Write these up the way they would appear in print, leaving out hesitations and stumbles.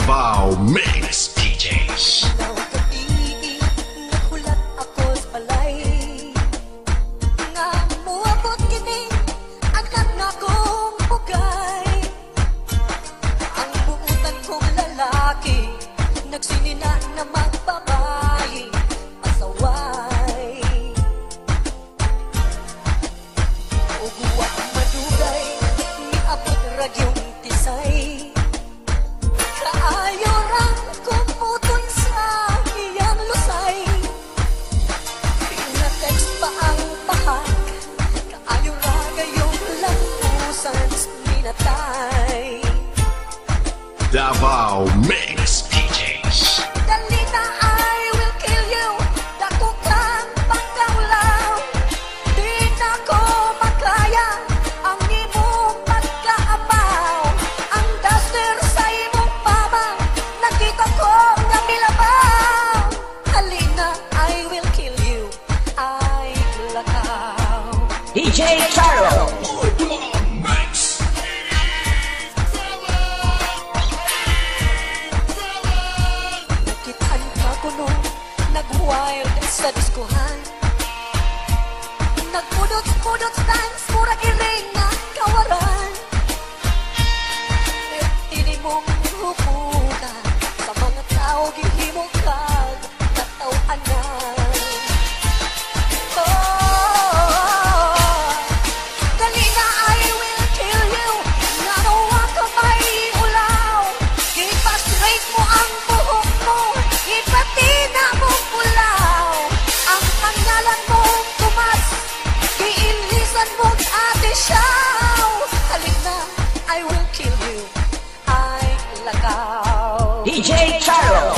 Davao Mix DJs. Nagsinina na magbabayi asaway uguwat madugay niabot ragyong tisay kaayo rang kumuton sa iyang lusay pinatext pa ang bahag kaayo ragayong lampusan minatay Davao Mix DJs. Dalita, I will kill you. Dako kang pagkaulaw. Di na ko makaya ang imong pagkaapaw. Ang duster sa imong pamang nakita ko nga milabaw. Halina, I will kill you. I lakaw. DJ Charo. Nag-wild sa diskuhan Nagpudot-pudot dance murag iring na kawaran Ini mong hupunan sa mga tao gihimong kag katawanan Dali na I will kill you Nanawa ka may ulaw Ipa-straight mo ang buhok mo Ipatina mo pulaw Ang pangalan mong Tomas Iilisan mong Ate Shaw Halik na, I will kill you I lakaw DJ Charo.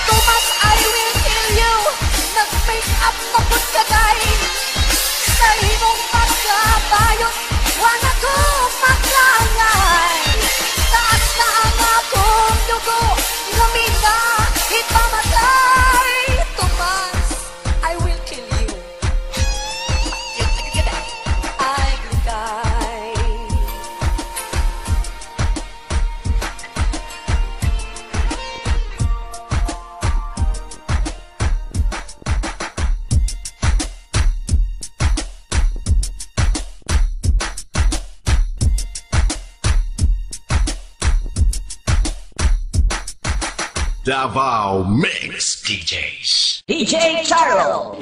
Tomas, I will kill you Nag-make up na put kagay Sa imong pagkabayot Wala ko maklangay Taas na ang akong dugo Lumina, ipamatay Tomas, I will kill you I glikay Davao Mix DJs. DJ Charo.